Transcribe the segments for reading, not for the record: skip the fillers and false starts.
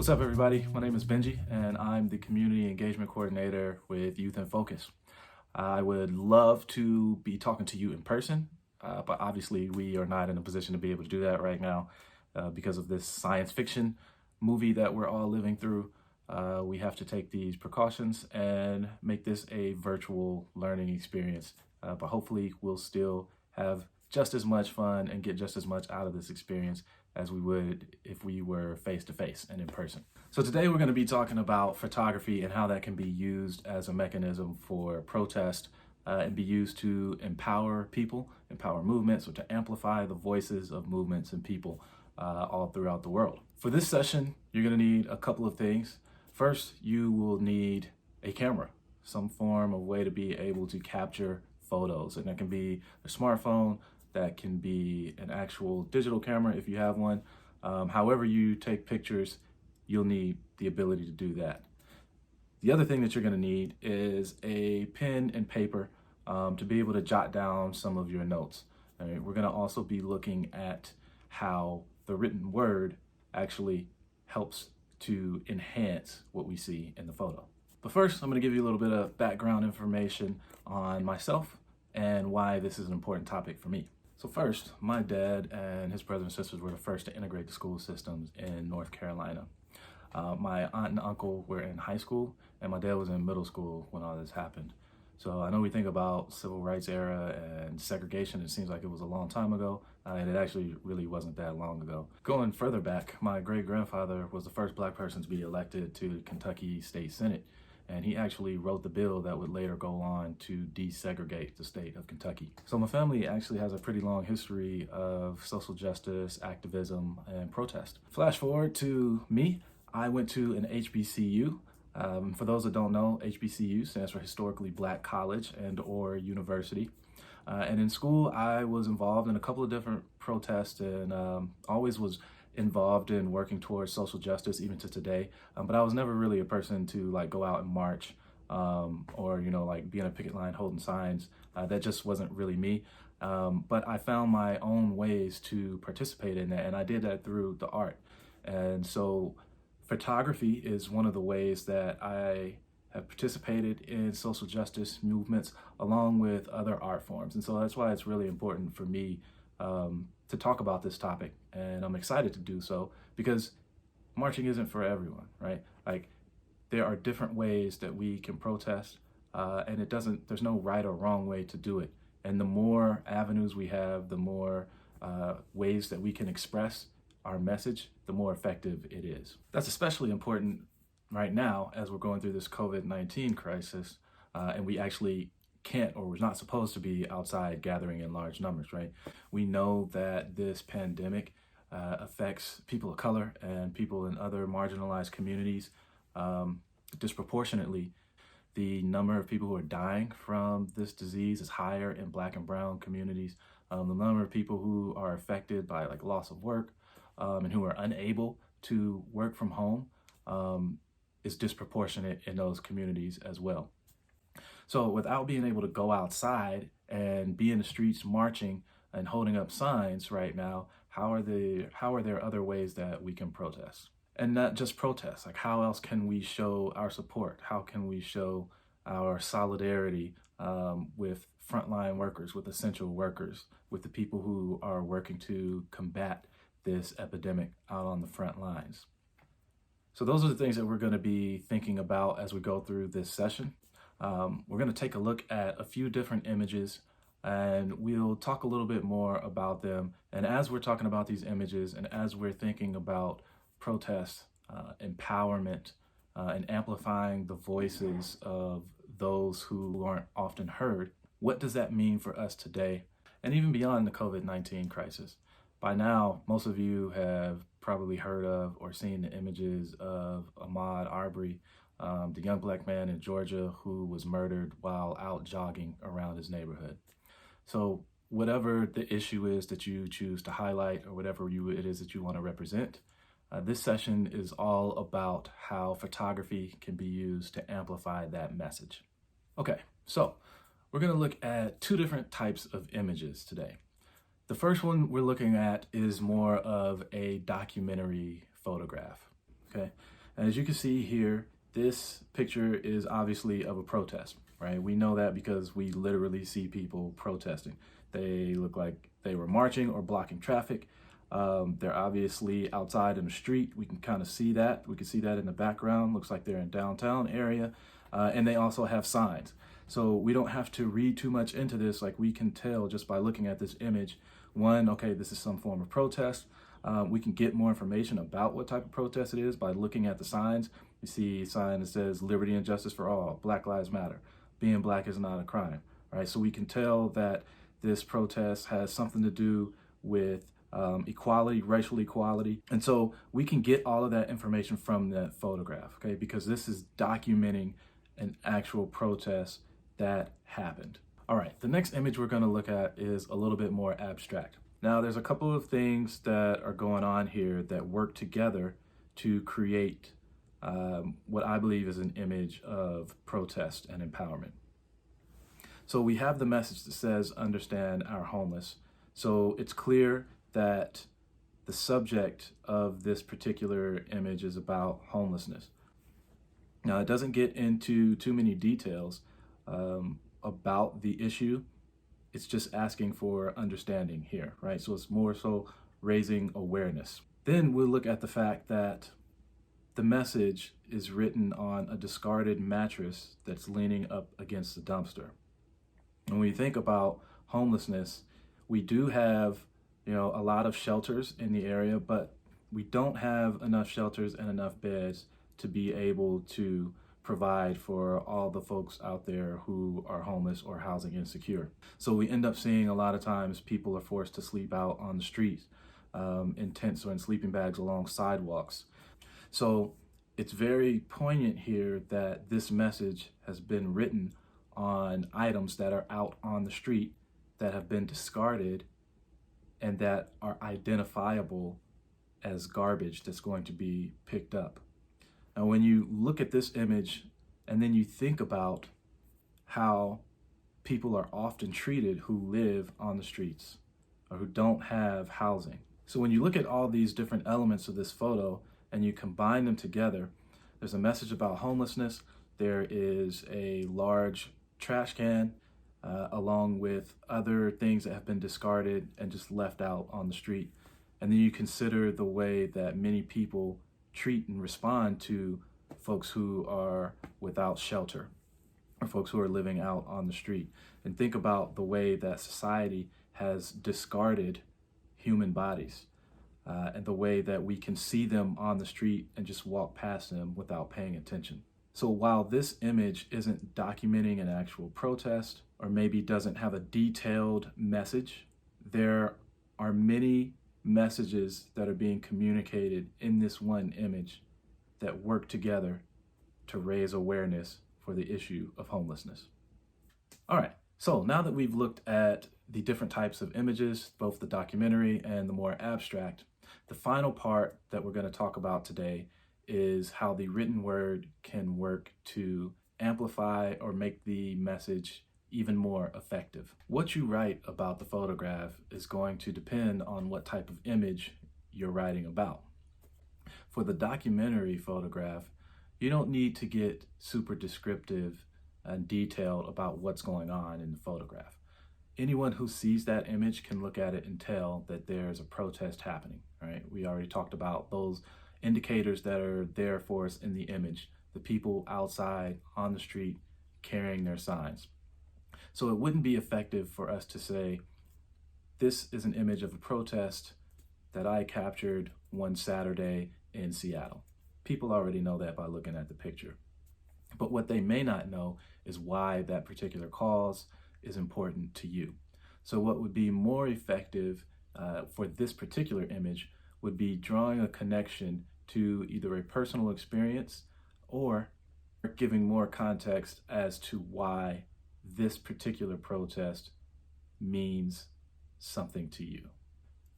What's up, everybody? My name is Benji, and I'm the Community Engagement Coordinator with Youth in Focus. I would love to be talking to you in person, but obviously we are not in a position to be able to do that right now because of this science fiction movie that we're all living through. We have to take these precautions and make this a virtual learning experience, but hopefully we'll still have just as much fun and get just as much out of this experience as we would if we were face-to-face and in person. So today we're going to be talking about photography and how that can be used as a mechanism for protest and be used to empower people, empower movements, or to amplify the voices of movements and people all throughout the world. For this session, you're going to need a couple of things. First, you will need a camera, some form of way to be able to capture photos, and that can be a smartphone, that can be an actual digital camera if you have one. However you take pictures, you'll need the ability to do that. The other thing that you're going to need is a pen and paper to be able to jot down some of your notes. All right, we're going to also be looking at how the written word actually helps to enhance what we see in the photo. But first, I'm going to give you a little bit of background information on myself and why this is an important topic for me. So first, my dad and his brothers and sisters were the first to integrate the school systems in North Carolina. My aunt and uncle were in high school, and my dad was in middle school when all this happened. So I know we think about civil rights era and segregation, it seems like it was a long time ago, and it actually really wasn't that long ago. Going further back, my great-grandfather was the first black person to be elected to the Kentucky State Senate, and he actually wrote the bill that would later go on to desegregate the state of Kentucky. So my family actually has a pretty long history of social justice, activism, and protest. Flash forward to me, I went to an HBCU. For those that don't know, HBCU stands for Historically Black College and/or University. And in school, I was involved in a couple of different protests and always was involved in working towards social justice even to today, but I was never really a person to like go out and march or like be in a picket line holding signs. That just wasn't really me, but I found my own ways to participate in that, and I did that through the art. And so photography is one of the ways that I have participated in social justice movements along with other art forms, and so that's why it's really important for me to talk about this topic, and I'm excited to do so because marching isn't for everyone, right? Like, there are different ways that we can protest, and there's no right or wrong way to do it. And the more avenues we have, the more ways that we can express our message, the more effective it is. That's especially important right now as we're going through this COVID-19 crisis, and we actually can't, or we're not supposed to be outside gathering in large numbers, right? We know that this pandemic affects people of color and people in other marginalized communities disproportionately. The number of people who are dying from this disease is higher in Black and brown communities. The number of people who are affected by like loss of work and who are unable to work from home is disproportionate in those communities as well. So without being able to go outside and be in the streets marching and holding up signs right now, how are there other ways that we can protest? And not just protest, like how else can we show our support? How can we show our solidarity with frontline workers, with essential workers, with the people who are working to combat this epidemic out on the front lines? So those are the things that we're going to be thinking about as we go through this session. We're going to take a look at a few different images, and we'll talk a little bit more about them. And as we're talking about these images, and as we're thinking about protest, empowerment, and amplifying the voices of those who aren't often heard, what does that mean for us today, and even beyond the COVID-19 crisis? By now, most of you have probably heard of or seen the images of Ahmaud Arbery, the young black man in Georgia who was murdered while out jogging around his neighborhood. So whatever the issue is that you choose to highlight, or whatever it is that you want to represent, this session is all about how photography can be used to amplify that message. Okay, so we're going to look at two different types of images today. The first one we're looking at is more of a documentary photograph. okay? And as you can see here, this picture is obviously of a protest, right? We know that because we literally see people protesting. They look like they were marching or blocking traffic. They're obviously outside in the street. We can kind of see that. We can see that in the background. Looks like they're in downtown area. And they also have signs. So we don't have to read too much into this. Like, we can tell just by looking at this image, one, okay, this is some form of protest. We can get more information about what type of protest it is by looking at the signs. You see a sign that says liberty and justice for all, Black Lives Matter, being black is not a crime, right? So we can tell that this protest has something to do with equality, racial equality. And so we can get all of that information from that photograph, okay? Because this is documenting an actual protest that happened. All right, the next image we're gonna look at is a little bit more abstract. Now, there's a couple of things that are going on here that work together to create what I believe is an image of protest and empowerment. So we have the message that says, understand our homeless. So it's clear that the subject of this particular image is about homelessness. Now, it doesn't get into too many details about the issue. It's just asking for understanding here, right? So it's more so raising awareness. Then we'll look at the fact that the message is written on a discarded mattress that's leaning up against the dumpster. And when you think about homelessness, we do have, a lot of shelters in the area, but we don't have enough shelters and enough beds to be able to provide for all the folks out there who are homeless or housing insecure. So we end up seeing a lot of times people are forced to sleep out on the streets in tents or in sleeping bags along sidewalks. So it's very poignant here that this message has been written on items that are out on the street that have been discarded and that are identifiable as garbage that's going to be picked up. Now, when you look at this image and then you think about how people are often treated who live on the streets or who don't have housing. So when you look at all these different elements of this photo and you combine them together, there's a message about homelessness. There is a large trash can along with other things that have been discarded and just left out on the street. And then you consider the way that many people treat and respond to folks who are without shelter or folks who are living out on the street. And think about the way that society has discarded human bodies and the way that we can see them on the street and just walk past them without paying attention. So while this image isn't documenting an actual protest or maybe doesn't have a detailed message, there are many messages that are being communicated in this one image that work together to raise awareness for the issue of homelessness. All right, so now that we've looked at the different types of images, both the documentary and the more abstract, the final part that we're going to talk about today is how the written word can work to amplify or make the message even more effective. What you write about the photograph is going to depend on what type of image you're writing about. For the documentary photograph, you don't need to get super descriptive and detailed about what's going on in the photograph. Anyone who sees that image can look at it and tell that there's a protest happening, right? We already talked about those indicators that are there for us in the image, the people outside on the street carrying their signs. So it wouldn't be effective for us to say, this is an image of a protest that I captured one Saturday in Seattle. People already know that by looking at the picture. But what they may not know is why that particular cause is important to you. So what would be more effective for this particular image would be drawing a connection to either a personal experience or giving more context as to why this particular protest means something to you.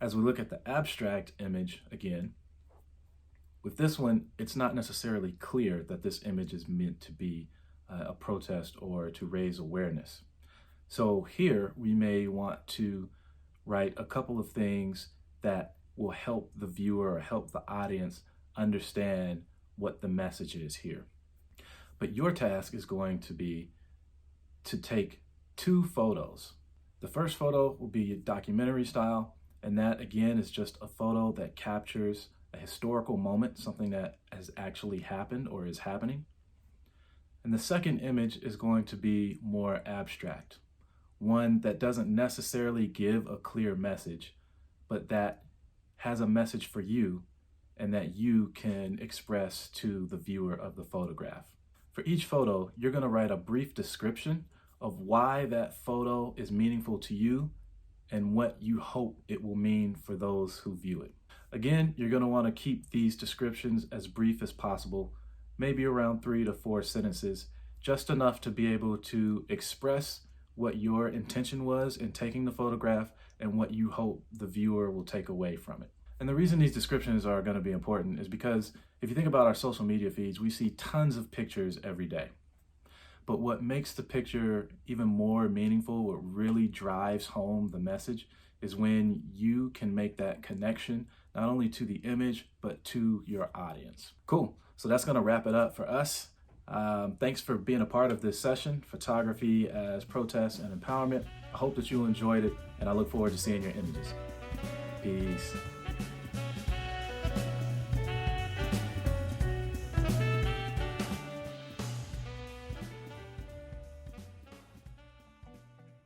As we look at the abstract image again, with this one, it's not necessarily clear that this image is meant to be a protest or to raise awareness. So here we may want to write a couple of things that will help the viewer or help the audience understand what the message is here. But your task is going to be to take 2 photos. The first photo will be documentary style, and that again is just a photo that captures a historical moment, something that has actually happened or is happening. And the second image is going to be more abstract, one that doesn't necessarily give a clear message, but that has a message for you and that you can express to the viewer of the photograph. For each photo, you're going to write a brief description of why that photo is meaningful to you and what you hope it will mean for those who view it. Again, you're going to want to keep these descriptions as brief as possible, maybe around 3 to 4 sentences, just enough to be able to express what your intention was in taking the photograph and what you hope the viewer will take away from it. And the reason these descriptions are going to be important is because if you think about our social media feeds, we see tons of pictures every day. But what makes the picture even more meaningful, what really drives home the message, is when you can make that connection, not only to the image, but to your audience. Cool. So that's going to wrap it up for us. Thanks for being a part of this session, Photography as Protest and Empowerment. I hope that you enjoyed it, and I look forward to seeing your images. Peace.